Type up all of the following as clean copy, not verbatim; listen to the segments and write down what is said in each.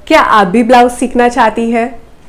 क्या आप भी ब्लाउज सीखना चाहती है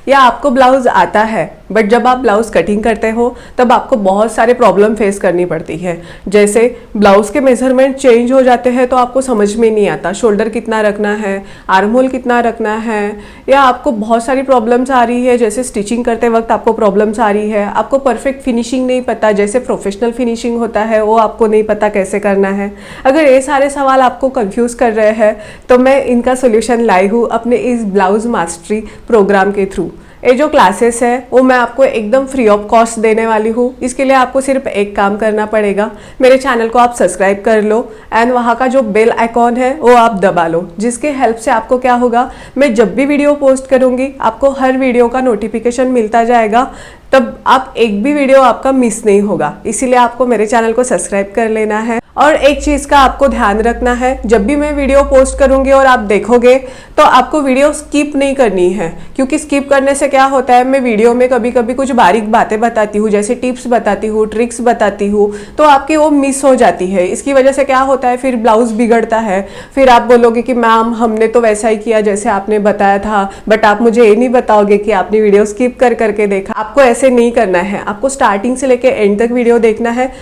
या आपको ब्लाउज आता है बट जब आप ब्लाउज कटिंग करते हो तब आपको बहुत सारे प्रॉब्लम फेस करनी पड़ती है। जैसे ब्लाउज के मेजरमेंट चेंज हो जाते हैं तो आपको समझ में नहीं आता शोल्डर कितना रखना है, आर्म होल कितना रखना है, या आपको बहुत सारी प्रॉब्लम्स आ रही है। जैसे स्टिचिंग करते वक्त आपको प्रॉब्लम्स आ रही है, आपको परफेक्ट फिनिशिंग नहीं पता, जैसे प्रोफेशनल फिनिशिंग होता है वो आपको नहीं पता कैसे करना है। अगर ये सारे सवाल आपको कंफ्यूज कर रहे हैं तो मैं इनका सोल्यूशन लाई हूँ अपने इस ब्लाउज मास्टरी प्रोग्राम के थ्रू। ये जो क्लासेस है वो मैं आपको एकदम फ्री ऑफ कॉस्ट देने वाली हूँ। इसके लिए आपको सिर्फ एक काम करना पड़ेगा, मेरे चैनल को आप सब्सक्राइब कर लो एंड वहाँ का जो बेल आइकॉन है वो आप दबा लो, जिसके हेल्प से आपको क्या होगा, मैं जब भी वीडियो पोस्ट करूँगी आपको हर वीडियो का नोटिफिकेशन मिलता जाएगा, तब आप एक भी वीडियो आपका मिस नहीं होगा। इसीलिए आपको मेरे चैनल को सब्सक्राइब कर लेना है। और एक चीज़ का आपको ध्यान रखना है, जब भी मैं वीडियो पोस्ट करूंगी और आप देखोगे तो आपको वीडियो स्किप नहीं करनी है, क्योंकि स्किप करने से क्या होता है, मैं वीडियो में कभी कभी कुछ बारीक बातें बताती हूँ, जैसे टिप्स बताती हूँ, ट्रिक्स बताती हूँ, तो आपकी वो मिस हो जाती है। इसकी वजह से क्या होता है, फिर ब्लाउज बिगड़ता है। फिर आप बोलोगे कि मैम हमने तो वैसा ही किया जैसे आपने बताया था, बट आप मुझे ये नहीं बताओगे कि आपने वीडियो स्किप कर करके देखा। आपको ऐसे नहीं करना है, आपको स्टार्टिंग से लेके एंड तक वीडियो देखना है।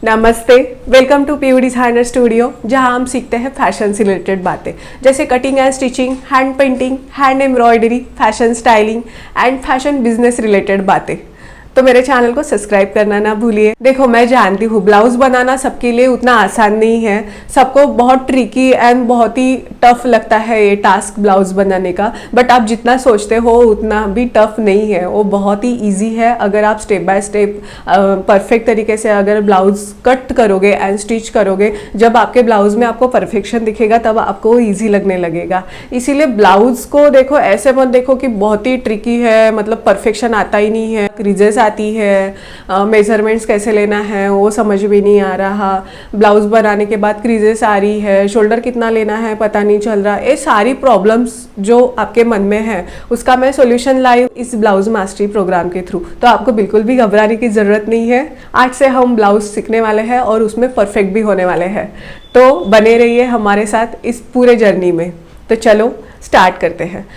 नमस्ते, welcome to PU designer studio, जहां हम सीखते हैं फैशन से रिलेटेड बातें, जैसे cutting and stitching, hand painting, hand embroidery, fashion styling and fashion business related बातें। तो मेरे चैनल को सब्सक्राइब करना ना भूलिए। देखो, मैं जानती हूँ ब्लाउज बनाना सबके लिए उतना आसान नहीं है, सबको बहुत ट्रिकी एंड बहुत ही टफ लगता है ये टास्क ब्लाउज बनाने का, बट आप जितना सोचते हो उतना भी टफ नहीं है, वो बहुत ही इजी है। अगर आप स्टेप बाय स्टेप परफेक्ट तरीके से अगर ब्लाउज कट करोगे एंड स्टिच करोगे, जब आपके ब्लाउज में आपको परफेक्शन दिखेगा तब आपको ईजी लगने लगेगा। इसीलिए ब्लाउज को देखो, ऐसे मत देखो कि बहुत ही ट्रिकी है, मतलब परफेक्शन आता ही नहीं है, क्रीजेस आती है, मेजरमेंट्स कैसे लेना है वो समझ में नहीं आ रहा, ब्लाउज बनाने के बाद क्रीजेस आ रही है, शोल्डर कितना लेना है पता नहीं चल रहा। ये सारी प्रॉब्लम्स जो आपके मन में है उसका मैं सॉल्यूशन लाई इस ब्लाउज मास्टरी प्रोग्राम के थ्रू। तो आपको बिल्कुल भी घबराने की ज़रूरत नहीं है। आज से हम ब्लाउज सीखने वाले हैं और उसमें परफेक्ट भी होने वाले हैं, तो बने रहिए हमारे साथ इस पूरे जर्नी में। तो चलो स्टार्ट करते हैं।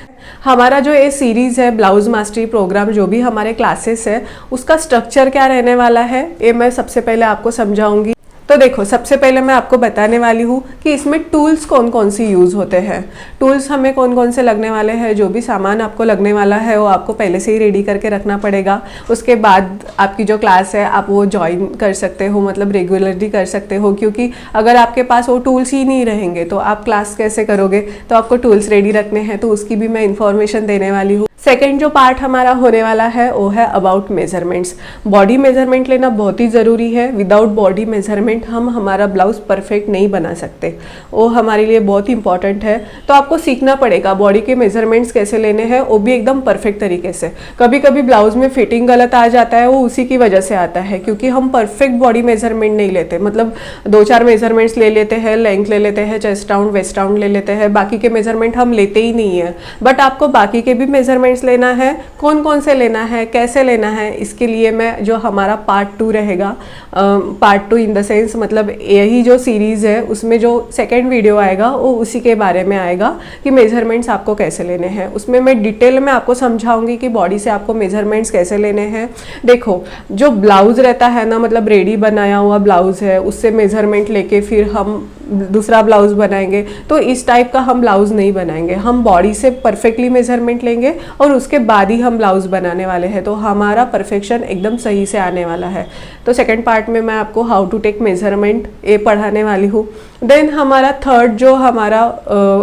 हमारा जो ये सीरीज़ है ब्लाउज मास्टरी प्रोग्राम, जो भी हमारे क्लासेस है, उसका स्ट्रक्चर क्या रहने वाला है ये मैं सबसे पहले आपको समझाऊंगी। तो देखो, सबसे पहले मैं आपको बताने वाली हूँ कि इसमें टूल्स कौन कौन सी यूज़ होते हैं। टूल्स हमें कौन कौन से लगने वाले हैं, जो भी सामान आपको लगने वाला है वो आपको पहले से ही रेडी करके रखना पड़ेगा। उसके बाद आपकी जो क्लास है आप वो ज्वाइन कर सकते हो, मतलब रेगुलरली कर सकते हो, क्योंकि अगर आपके पास वो टूल्स ही नहीं रहेंगे तो आप क्लास कैसे करोगे। तो आपको टूल्स रेडी रखने हैं, तो उसकी भी मैं इन्फॉर्मेशन देने वाली हूँ। सेकेंड जो पार्ट हमारा होने वाला है वो है अबाउट मेजरमेंट्स। बॉडी मेजरमेंट लेना बहुत ही ज़रूरी है। विदाउट बॉडी मेजरमेंट हम हमारा ब्लाउज परफेक्ट नहीं बना सकते, वो हमारे लिए बहुत इंपॉर्टेंट है। तो आपको सीखना पड़ेगा बॉडी के मेजरमेंट्स कैसे लेने हैं, वो भी एकदम परफेक्ट तरीके से। कभी कभी ब्लाउज में फिटिंग गलत आ जाता है, वो उसी की वजह से आता है, क्योंकि हम परफेक्ट बॉडी मेजरमेंट नहीं लेते। मतलब 2-4 मेजरमेंट्स ले लेते हैं, लेंथ ले लेते हैं, चेस्ट राउंड वेस्ट राउंड ले लेते हैं, बाकी के मेजरमेंट हम लेते ही नहीं है। बट आपको बाकी के भी मेजरमेंट लेना है, कौन कौन से लेना है, कैसे लेना है, इसके लिए मैं जो हमारा पार्ट 2 रहेगा, पार्ट 2 इन द सेंस मतलब यही जो सीरीज़ है उसमें जो सेकेंड वीडियो आएगा वो उसी के बारे में आएगा कि मेजरमेंट्स आपको कैसे लेने हैं। उसमें मैं डिटेल में आपको समझाऊंगी कि बॉडी से आपको मेजरमेंट्स कैसे लेने हैं। देखो, जो ब्लाउज रहता है ना, मतलब रेडी बनाया हुआ ब्लाउज है, उससे मेजरमेंट लेके फिर हम दूसरा ब्लाउज बनाएंगे, तो इस टाइप का हम ब्लाउज नहीं बनाएंगे। हम बॉडी से परफेक्टली मेजरमेंट लेंगे और उसके बाद ही हम ब्लाउज बनाने वाले हैं, तो हमारा परफेक्शन एकदम सही से आने वाला है। तो सेकंड पार्ट में मैं आपको हाउ टू टेक मेजरमेंट ये पढ़ाने वाली हूँ। देन हमारा थर्ड जो हमारा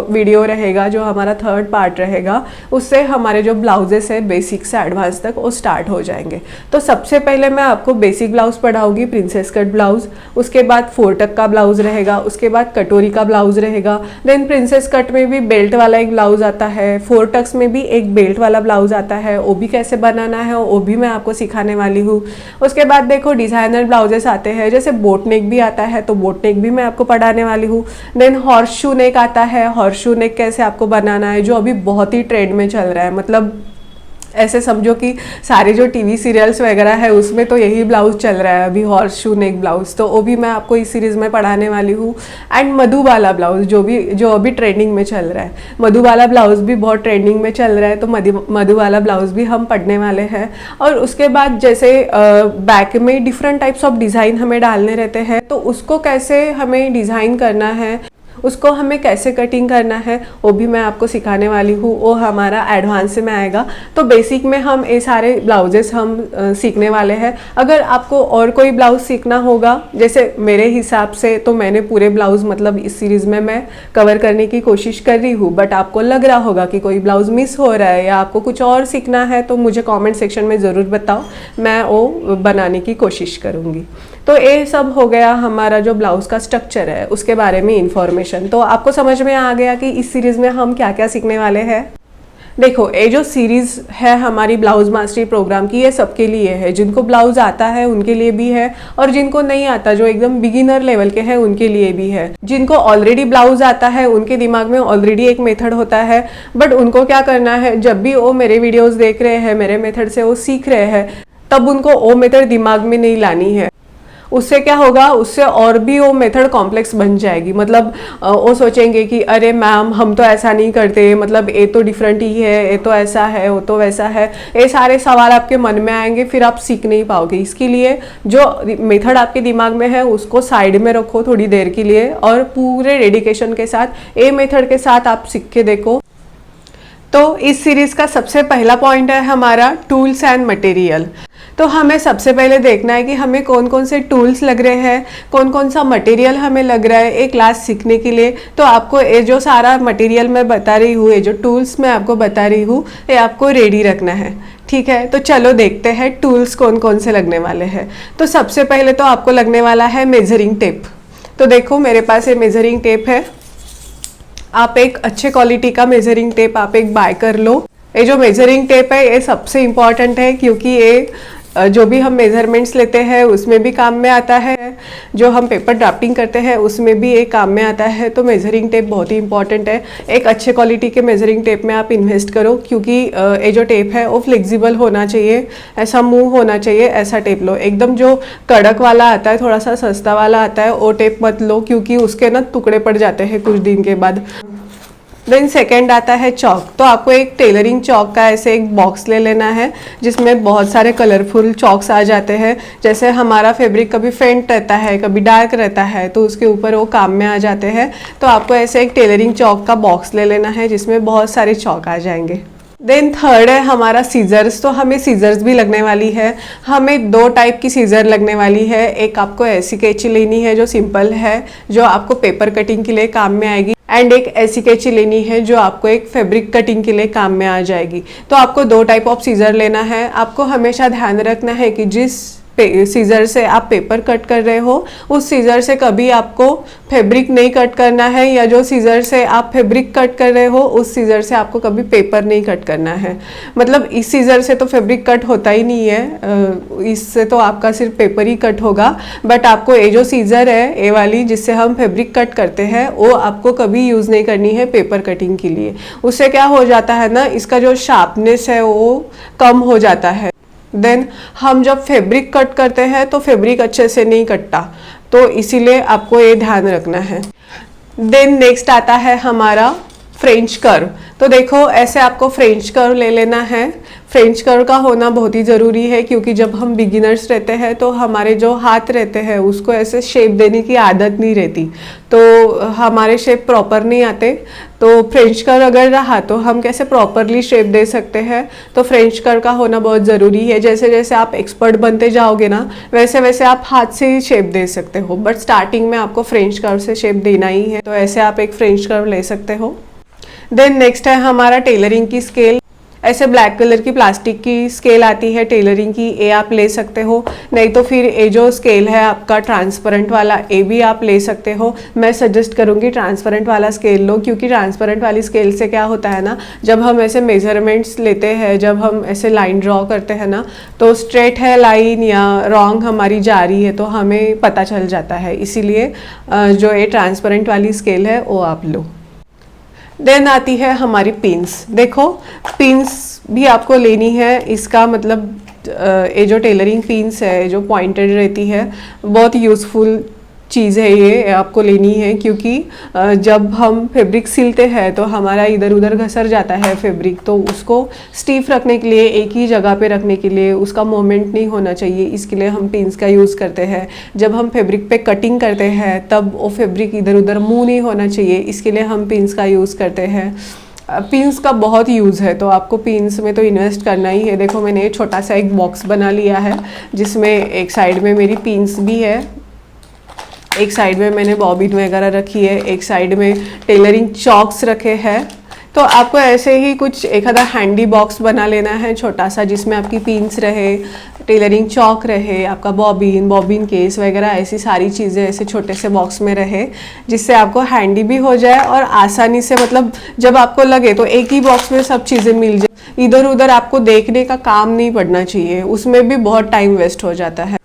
वीडियो रहेगा, जो हमारा थर्ड पार्ट रहेगा, उससे हमारे जो ब्लाउजेस है बेसिक से एडवांस तक वो स्टार्ट हो जाएंगे। तो सबसे पहले मैं आपको बेसिक ब्लाउज पढ़ाऊंगी, प्रिंसेस कट ब्लाउज। उसके बाद 4 टक का ब्लाउज रहेगा, उसके बाद कटोरी का ब्लाउज रहेगा। देन प्रिंसेस कट में भी बेल्ट वाला एक ब्लाउज आता है, 4 टक्स में भी एक बेल्ट वाला ब्लाउज आता है, वो भी कैसे बनाना है वो भी मैं आपको सिखाने वाली हूँ। उसके बाद देखो डिजाइनर ब्लाउजेस आते हैं, जैसे बोट नेक भी आता है, तो बोट नेक भी मैं आपको पढ़ाने वाली हूँ। देन हॉर्स शू नेक आता है, हॉर्स शू नेक कैसे आपको बनाना है, जो अभी बहुत ही ट्रेंड में चल रहा है। मतलब ऐसे समझो कि सारे जो टीवी सीरियल्स वगैरह है उसमें तो यही ब्लाउज चल रहा है अभी, हॉर्स शू नेक ब्लाउज, तो वो भी मैं आपको इस सीरीज़ में पढ़ाने वाली हूँ। एंड मधुबाला ब्लाउज जो अभी ट्रेंडिंग में चल रहा है, मधुबाला ब्लाउज भी बहुत ट्रेंडिंग में चल रहा है, तो मधुबाला ब्लाउज भी हम पढ़ने वाले हैं। और उसके बाद जैसे बैक में डिफरेंट टाइप्स ऑफ डिज़ाइन हमें डालने रहते हैं, तो उसको कैसे हमें डिज़ाइन करना है, उसको हमें कैसे कटिंग करना है, वो भी मैं आपको सिखाने वाली हूँ। वो हमारा एडवांस में आएगा। तो बेसिक में हम ये सारे ब्लाउजेस हम सीखने वाले हैं। अगर आपको और कोई ब्लाउज सीखना होगा, जैसे मेरे हिसाब से तो मैंने पूरे ब्लाउज मतलब इस सीरीज़ में मैं कवर करने की कोशिश कर रही हूँ, बट आपको लग रहा होगा कि कोई ब्लाउज मिस हो रहा है या आपको कुछ और सीखना है, तो मुझे कॉमेंट सेक्शन में ज़रूर बताओ, मैं वो बनाने की कोशिश करूँगी। तो ये सब हो गया हमारा जो ब्लाउज का स्ट्रक्चर है उसके बारे में इंफॉर्मेशन। तो आपको समझ में आ गया कि इस सीरीज़ में हम क्या क्या सीखने वाले हैं। देखो, ये जो सीरीज़ है हमारी ब्लाउज मास्टरी प्रोग्राम की, ये सबके लिए है। जिनको ब्लाउज आता है उनके लिए भी है, और जिनको नहीं आता, जो एकदम बिगिनर लेवल के हैं, उनके लिए भी है। जिनको ऑलरेडी ब्लाउज आता है उनके दिमाग में ऑलरेडी एक मेथड होता है, बट उनको क्या करना है, जब भी वो मेरे वीडियोज़ देख रहे हैं, मेरे मेथड से वो सीख रहे हैं, तब उनको वो मेथड दिमाग में नहीं लानी है। उससे क्या होगा, उससे और भी वो मेथड कॉम्प्लेक्स बन जाएगी। मतलब वो सोचेंगे कि अरे मैम हम तो ऐसा नहीं करते, मतलब ये तो डिफरेंट ही है, ये तो ऐसा है, वो तो वैसा है, ये सारे सवाल आपके मन में आएंगे, फिर आप सीख नहीं पाओगे। इसके लिए जो मेथड आपके दिमाग में है उसको साइड में रखो थोड़ी देर के लिए, और पूरे डेडिकेशन के साथ ये मेथड के साथ आप सीख के देखो। तो इस सीरीज़ का सबसे पहला पॉइंट है हमारा टूल्स एंड मटेरियल। तो हमें सबसे पहले देखना है कि हमें कौन कौन से टूल्स लग रहे हैं, कौन कौन सा मटेरियल हमें लग रहा है एक क्लास सीखने के लिए। तो आपको ये जो सारा मटेरियल मैं बता रही हूँ, ये जो टूल्स मैं आपको बता रही हूँ, ये आपको रेडी रखना है, ठीक है। तो चलो देखते हैं टूल्स कौन कौन से लगने वाले हैं। तो सबसे पहले तो आपको लगने वाला है मेजरिंग टेप। तो देखो मेरे पास ये मेजरिंग टेप है। आप एक अच्छे क्वालिटी का मेजरिंग टेप आप एक बाय कर लो। ये जो मेजरिंग टेप है ये सबसे इम्पॉर्टेंट है, क्योंकि ये जो भी हम मेजरमेंट्स लेते हैं उसमें भी काम में आता है, जो हम पेपर ड्राफ्टिंग करते हैं उसमें भी ये काम में आता है। तो मेजरिंग टेप बहुत ही इंपॉर्टेंट है। एक अच्छे क्वालिटी के मेजरिंग टेप में आप इन्वेस्ट करो, क्योंकि ये जो टेप है वो फ्लेक्सिबल होना चाहिए, ऐसा मूव होना चाहिए, ऐसा टेप लो। एकदम जो कड़क वाला आता है, थोड़ा सा सस्ता वाला आता है, वो टेप मत लो, क्योंकि उसके ना टुकड़े पड़ जाते हैं कुछ दिन के बाद। देन सेकेंड आता है चौक। तो आपको एक टेलरिंग चौक का ऐसे एक बॉक्स ले लेना है, जिसमें बहुत सारे कलरफुल चौक्स आ जाते हैं। जैसे हमारा फैब्रिक कभी फेंट रहता है, कभी डार्क रहता है, तो उसके ऊपर वो काम में आ जाते हैं। तो आपको ऐसे एक टेलरिंग चौक का बॉक्स ले लेना है, जिसमें बहुत सारे चौक आ जाएंगे। देन थर्ड है हमारा सीजर्स। तो हमें सीजर्स भी लगने वाली है। हमें दो टाइप की सीजर लगने वाली है। एक आपको ऐसी कैंची लेनी है जो सिंपल है, जो आपको पेपर कटिंग के लिए काम में आएगी, एंड एक ऐसी कैंची लेनी है जो आपको एक फैब्रिक कटिंग के लिए काम में आ जाएगी। तो आपको दो टाइप ऑफ सीजर लेना है। आपको हमेशा ध्यान रखना है कि जिस सीजर से आप पेपर कट कर रहे हो, उस सीजर से कभी आपको फैब्रिक नहीं कट करना है, या जो सीजर से आप फैब्रिक कट कर रहे हो उस सीजर से आपको कभी पेपर नहीं कट करना है। मतलब इस सीजर से तो फैब्रिक कट होता ही नहीं है, इससे तो आपका सिर्फ पेपर ही कट होगा। बट आपको ये जो सीजर है, ये वाली जिससे हम फैब्रिक कट करते हैं, वो आपको कभी यूज़ नहीं करनी है पेपर कटिंग के लिए। उससे क्या हो जाता है ना, इसका जो शार्पनेस है वो कम हो जाता है। देन हम जब फैब्रिक कट करते हैं तो फैब्रिक अच्छे से नहीं कटता, तो इसीलिए आपको ये ध्यान रखना है। देन नेक्स्ट आता है हमारा फ्रेंच कर्व। तो देखो ऐसे आपको फ्रेंच कर्व ले लेना है। फ्रेंच कर्व का होना बहुत ही ज़रूरी है, क्योंकि जब हम बिगिनर्स रहते हैं तो हमारे जो हाथ रहते हैं उसको ऐसे शेप देने की आदत नहीं रहती, तो हमारे शेप प्रॉपर नहीं आते। तो फ्रेंच कर्व अगर रहा तो हम कैसे प्रॉपरली शेप दे सकते हैं। तो फ्रेंच कर्व का होना बहुत ज़रूरी है। जैसे जैसे आप एक्सपर्ट बनते जाओगे ना, वैसे वैसे आप हाथ से ही शेप दे सकते हो, बट स्टार्टिंग में आपको फ्रेंच कर्व से शेप देना ही है। तो ऐसे आप एक फ्रेंच कर्व ले सकते हो। देन नेक्स्ट है हमारा टेलरिंग की स्केल। ऐसे ब्लैक कलर की प्लास्टिक की स्केल आती है टेलरिंग की, ये आप ले सकते हो। नहीं तो फिर ये जो स्केल है आपका ट्रांसपेरेंट वाला, ये भी आप ले सकते हो। मैं सजेस्ट करूँगी ट्रांसपेरेंट वाला स्केल लो, क्योंकि ट्रांसपेरेंट वाली स्केल से क्या होता है ना, जब हम ऐसे मेजरमेंट्स लेते हैं, जब हम ऐसे लाइन ड्रॉ करते हैं ना, तो स्ट्रेट है लाइन या रॉन्ग हमारी जा रही है तो हमें पता चल जाता है। इसीलिए जो ये ट्रांसपेरेंट वाली स्केल है वो आप लो। देन आती है हमारी पिन्स। देखो पिन्स भी आपको लेनी है। इसका मतलब ये जो टेलरिंग पिन्स है जो पॉइंटेड रहती है, बहुत यूज़फुल चीज़ है ये, आपको लेनी है। क्योंकि जब हम फैब्रिक सिलते हैं तो हमारा इधर उधर घसर जाता है फैब्रिक, तो उसको स्टीफ रखने के लिए, एक ही जगह पे रखने के लिए, उसका मोमेंट नहीं होना चाहिए, इसके लिए हम पिन्स का यूज़ करते हैं। जब हम फैब्रिक पे कटिंग करते हैं तब वो फैब्रिक इधर उधर मूव नहीं होना चाहिए, इसके लिए हम पिन्स का यूज़ करते हैं। पिन्स का बहुत यूज़ है, तो आपको पिन्स में तो इन्वेस्ट करना ही है। देखो मैंने छोटा सा एक बॉक्स बना लिया है जिसमें एक साइड में मेरी पिन्स भी है, एक साइड में मैंने बॉबिन वगैरह रखी है, एक साइड में टेलरिंग चॉक्स रखे हैं। तो आपको ऐसे ही कुछ एक आधा हैंडी बॉक्स बना लेना है छोटा सा, जिसमें आपकी पिन्स रहे, टेलरिंग चॉक रहे, आपका बॉबिन केस वगैरह, ऐसी सारी चीज़ें ऐसे छोटे से बॉक्स में रहे, जिससे आपको हैंडी भी हो जाए और आसानी से, मतलब जब आपको लगे तो एक ही बॉक्स में सब चीज़ें मिल जाए, इधर उधर आपको देखने का काम नहीं पड़ना चाहिए, उसमें भी बहुत टाइम वेस्ट हो जाता है।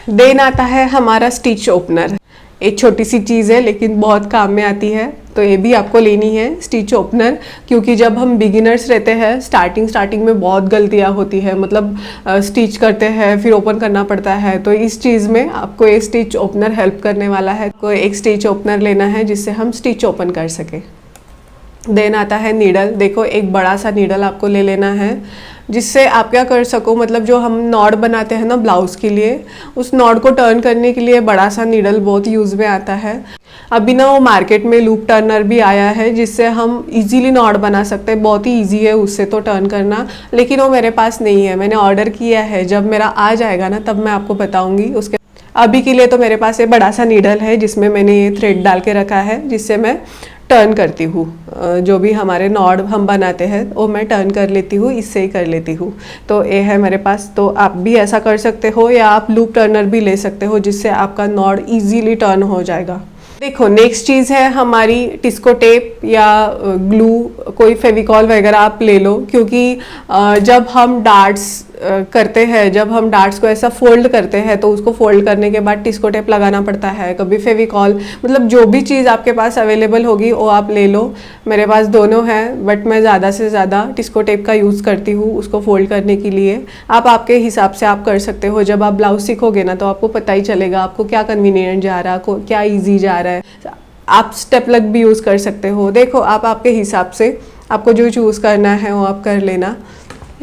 देन आता है हमारा स्टिच ओपनर। एक छोटी सी चीज़ है लेकिन बहुत काम में आती है, तो ये भी आपको लेनी है, स्टिच ओपनर। क्योंकि जब हम बिगिनर्स रहते हैं, स्टार्टिंग में बहुत गलतियां होती है, मतलब स्टिच करते हैं फिर ओपन करना पड़ता है, तो इस चीज़ में आपको एक स्टिच ओपनर हेल्प करने वाला है। तो एक स्टिच ओपनर लेना है जिससे हम स्टिच ओपन कर सके। देन आता है नीडल। देखो एक बड़ा सा नीडल आपको ले लेना है, जिससे आप क्या कर सको, मतलब जो हम नॉड बनाते हैं ना ब्लाउज़ के लिए, उस नॉड को टर्न करने के लिए बड़ा सा नीडल बहुत यूज़ में आता है। अभी ना वो मार्केट में लूप टर्नर भी आया है, जिससे हम इजीली नॉड बना सकते हैं, बहुत ही इजी है उससे तो टर्न करना, लेकिन वो मेरे पास नहीं है, मैंने ऑर्डर किया है। जब मेरा आ जाएगा ना तब मैं आपको बताऊँगी उसके। अभी के लिए तो मेरे पास ये बड़ा सा नीडल है जिसमें मैंने ये थ्रेड डाल के रखा है, जिससे मैं टर्न करती हूँ। जो भी हमारे नॉड हम बनाते हैं वो मैं टर्न कर लेती हूँ, इससे ही कर लेती हूँ। तो ये है मेरे पास, तो आप भी ऐसा कर सकते हो, या आप लूप टर्नर भी ले सकते हो, जिससे आपका नॉड इजीली टर्न हो जाएगा। देखो नेक्स्ट चीज़ है हमारी टिस्को टेप या ग्लू, कोई फेविकॉल वगैरह आप ले लो। क्योंकि जब हम डार्ट्स करते हैं, जब हम डार्ट्स को ऐसा फोल्ड करते हैं तो उसको फोल्ड करने के बाद टिस्को टेप लगाना पड़ता है, कभी फेविकॉल, मतलब जो भी चीज़ आपके पास अवेलेबल होगी वो आप ले लो। मेरे पास दोनों हैं, बट मैं ज़्यादा से ज़्यादा टिस्को टेप का यूज़ करती हूँ उसको फोल्ड करने के लिए। आप आपके हिसाब से आप कर सकते हो। जब आप ब्लाउज सीखोगे ना तो आपको पता ही चलेगा आपको क्या कन्वीनियंट जा रहा है, क्या ईजी जा रहा है। आप स्टेप लग भी यूज़ कर सकते हो। देखो आप आपके हिसाब से आपको जो चूज़ करना है वो आप कर लेना।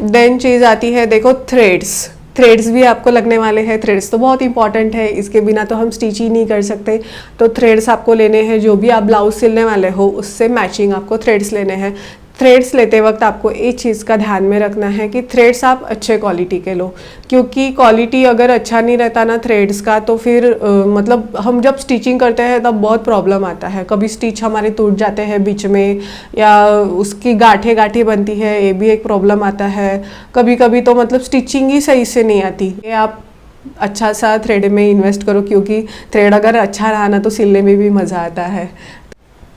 देन चीज़ आती है, देखो थ्रेड्स भी आपको लगने वाले हैं। थ्रेड्स तो बहुत इंपॉर्टेंट है, इसके बिना तो हम स्टिच ही नहीं कर सकते। तो थ्रेड्स आपको लेने हैं, जो भी आप ब्लाउज सिलने वाले हो उससे मैचिंग आपको थ्रेड्स लेने हैं। थ्रेड्स लेते वक्त आपको एक चीज़ का ध्यान में रखना है कि थ्रेड्स आप अच्छे क्वालिटी के लो, क्योंकि क्वालिटी अगर अच्छा नहीं रहता ना थ्रेड्स का, तो फिर मतलब हम जब स्टिचिंग करते हैं तब बहुत प्रॉब्लम आता है। कभी स्टिच हमारे टूट जाते हैं बीच में, या उसकी गांठें बनती है, ये भी एक प्रॉब्लम आता है। कभी कभी तो मतलब स्टिचिंग ही सही से नहीं आती। ये आप अच्छा सा थ्रेड में इन्वेस्ट करो, क्योंकि थ्रेड अगर अच्छा रहा ना तो सिलने में भी मज़ा आता है।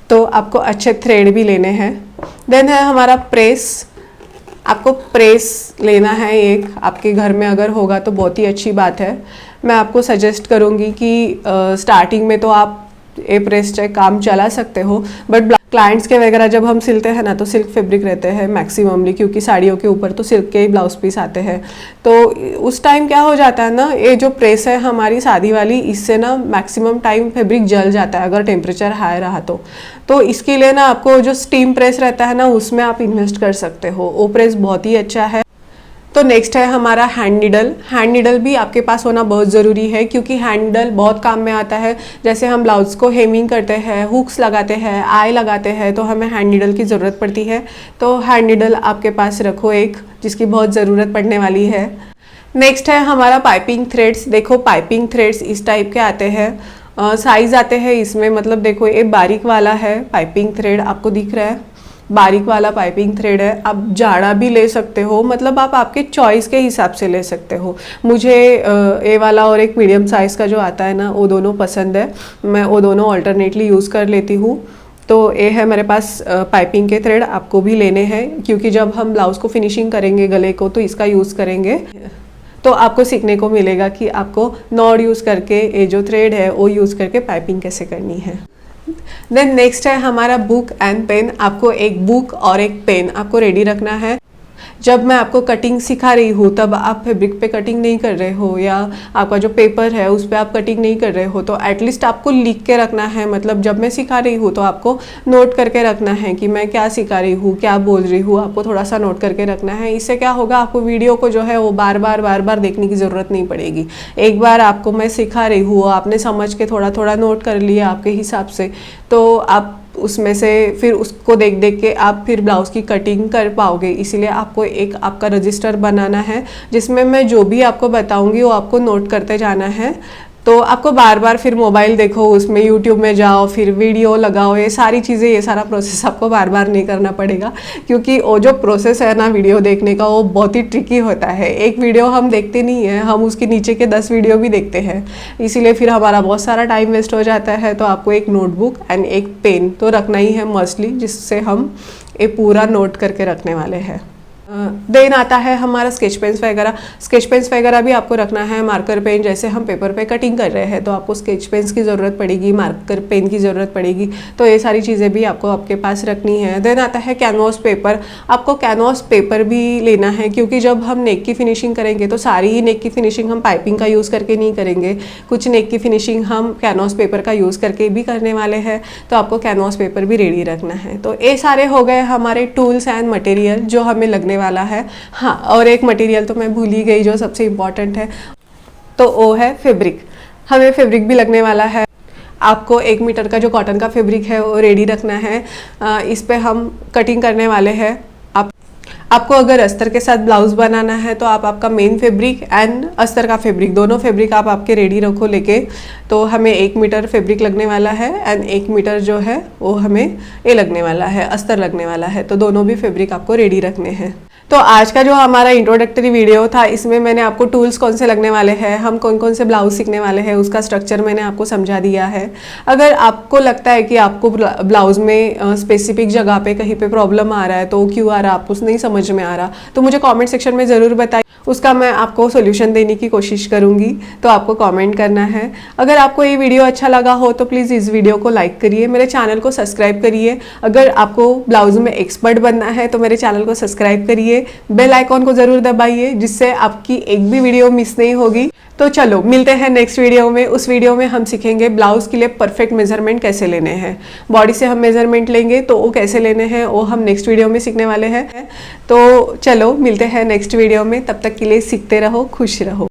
तो आपको अच्छे थ्रेड भी लेने हैं। देन है हमारा प्रेस। आपको प्रेस लेना है एक, आपके घर में अगर होगा तो बहुत ही अच्छी बात है। मैं आपको सजेस्ट करूँगी कि स्टार्टिंग में तो आप ये प्रेस से काम चला सकते हो, बट क्लाइंट्स के वगैरह जब हम सिलते हैं ना तो सिल्क फैब्रिक रहते हैं मैक्सिममली, क्योंकि साड़ियों के ऊपर तो सिल्क के ही ब्लाउज पीस आते हैं। तो उस टाइम क्या हो जाता है ना, ये जो प्रेस है हमारी शादी वाली, इससे ना मैक्सिमम टाइम फैब्रिक जल जाता है अगर टेम्परेचर हाई रहा तो इसके लिए ना आपको जो स्टीम प्रेस रहता है ना उसमें आप इन्वेस्ट कर सकते हो, वो प्रेस बहुत ही अच्छा है। तो नेक्स्ट है हमारा हैंड नीडल। हैंड नीडल भी आपके पास होना बहुत ज़रूरी है, क्योंकि हैंड नीडल बहुत काम में आता है। जैसे हम ब्लाउज को हेमिंग करते हैं, हुक्स लगाते हैं, आई लगाते हैं, तो हमें हैंड नीडल की ज़रूरत पड़ती है। तो हैंड नीडल आपके पास रखो एक, जिसकी बहुत ज़रूरत पड़ने वाली है। नेक्स्ट है हमारा पाइपिंग थ्रेड्स। देखो पाइपिंग थ्रेड्स इस टाइप के आते हैं, साइज़ आते हैं इसमें, मतलब देखो ये बारीक वाला है पाइपिंग थ्रेड, आपको दिख रहा है, बारीक वाला पाइपिंग थ्रेड है। आप जाड़ा भी ले सकते हो, मतलब आप आपके चॉइस के हिसाब से ले सकते हो। मुझे ए वाला और एक मीडियम साइज़ का जो आता है ना वो दोनों पसंद है, मैं वो दोनों अल्टरनेटली यूज़ कर लेती हूँ। तो ये है मेरे पास पाइपिंग के थ्रेड, आपको भी लेने हैं, क्योंकि जब हम ब्लाउज़ को फिनिशिंग करेंगे गले को तो इसका यूज़ करेंगे। तो आपको सीखने को मिलेगा कि आपको नॉड यूज़ करके ये जो थ्रेड है वो यूज़ करके पाइपिंग कैसे करनी है। देन नेक्स्ट है हमारा बुक एंड पेन। आपको एक बुक और एक पेन आपको रेडी रखना है। जब मैं आपको कटिंग सिखा रही हूँ तब आप फैब्रिक पे कटिंग नहीं कर रहे हो या आपका जो पेपर है उस पर आप कटिंग नहीं कर रहे हो, तो एटलीस्ट आपको लिख के रखना है। मतलब जब मैं सिखा रही हूँ तो आपको नोट करके रखना है कि मैं क्या सिखा रही हूँ, क्या बोल रही हूँ, आपको थोड़ा सा नोट करके रखना है। इससे क्या होगा, आपको वीडियो को जो है वो बार बार देखने की ज़रूरत नहीं पड़ेगी। एक बार आपको मैं सिखा रही हूँ, आपने समझ के थोड़ा थोड़ा नोट कर लिया आपके हिसाब से, तो आप उसमें से फिर उसको देख देख के आप फिर ब्लाउज़ की कटिंग कर पाओगे। इसीलिए आपको एक आपका रजिस्टर बनाना है जिसमें मैं जो भी आपको बताऊंगी वो आपको नोट करते जाना है। तो आपको बार बार फिर मोबाइल देखो, उसमें यूट्यूब में जाओ, फिर वीडियो लगाओ, ये सारी चीज़ें, ये सारा प्रोसेस आपको बार बार नहीं करना पड़ेगा, क्योंकि वो जो प्रोसेस है ना वीडियो देखने का, वो बहुत ही ट्रिकी होता है। एक वीडियो हम देखते नहीं हैं, हम उसके नीचे के 10 वीडियो भी देखते हैं, इसीलिए फिर हमारा बहुत सारा टाइम वेस्ट हो जाता है। तो आपको एक नोटबुक एंड एक पेन तो रखना ही है मस्टली, जिससे हम ये पूरा नोट करके रखने वाले हैं। देन आता है हमारा स्केच पेन्स वगैरह। स्केच पेन्स वगैरह भी आपको रखना है, मार्कर पेन, जैसे हम पेपर पे कटिंग कर रहे हैं तो आपको स्केच पेन्स की ज़रूरत पड़ेगी, मार्कर पेन की ज़रूरत पड़ेगी, तो ये सारी चीज़ें भी आपको आपके पास रखनी है। देन आता है कैनवास पेपर। आपको कैनवास पेपर भी लेना है, क्योंकि जब हम नेक की फिनिशिंग करेंगे तो सारी ही नेक की फिनिशिंग हम पाइपिंग का यूज़ करके नहीं करेंगे, कुछ नेक की फिनिशिंग हम कैनवास पेपर का यूज़ करके भी करने वाले हैं, तो आपको कैनवास पेपर भी रेडी रखना है। तो ये सारे हो गए हमारे टूल्स एंड मटेरियल जो हमें लगने वाला है। हाँ, और एक मटेरियल तो मैं भूल ही गई जो सबसे इम्पॉर्टेंट है, तो वो है फैब्रिक। हमें फैब्रिक भी लगने वाला है। आपको 1 मीटर का जो कॉटन का फैब्रिक है वो रेडी रखना है। इस पे हम कटिंग करने वाले हैं। आपको अगर अस्तर के साथ ब्लाउज बनाना है तो आप आपका मेन फैब्रिक एंड अस्तर का फैब्रिक, दोनों फैब्रिक आप आपके रेडी रखो लेके। तो हमें 1 मीटर फैब्रिक लगने वाला है एंड 1 मीटर जो है वो हमें ये लगने वाला है, अस्तर लगने वाला है, तो दोनों भी फैब्रिक आपको रेडी रखने हैं। तो आज का जो हमारा इंट्रोडक्टरी वीडियो था, इसमें मैंने आपको टूल्स कौन से लगने वाले हैं, हम कौन कौन से ब्लाउज सीखने वाले हैं, उसका स्ट्रक्चर मैंने आपको समझा दिया है। अगर आपको लगता है कि आपको ब्लाउज में स्पेसिफिक जगह पे कहीं पे प्रॉब्लम आ रहा है, तो क्यों आ रहा है, आपको नहीं समझ में आ रहा, तो मुझे कमेंट सेक्शन में ज़रूर बताइए, उसका मैं आपको सोल्यूशन देने की कोशिश करूँगी। तो आपको कमेंट करना है। अगर आपको ये वीडियो अच्छा लगा हो तो प्लीज़ इस वीडियो को लाइक करिए, मेरे चैनल को सब्सक्राइब करिए। अगर आपको ब्लाउज में एक्सपर्ट बनना है तो मेरे चैनल को सब्सक्राइब करिए, बेल आइकॉन को ज़रूर दबाइए, जिससे आपकी एक भी वीडियो मिस नहीं होगी। तो चलो मिलते हैं नेक्स्ट वीडियो में। उस वीडियो में हम सीखेंगे ब्लाउज के लिए परफेक्ट मेजरमेंट कैसे लेने हैं। बॉडी से हम मेजरमेंट लेंगे तो वो कैसे लेने हैं वो हम नेक्स्ट वीडियो में सीखने वाले हैं। तो चलो मिलते हैं नेक्स्ट वीडियो में, तब तक के लिए सीखते रहो, खुश रहो।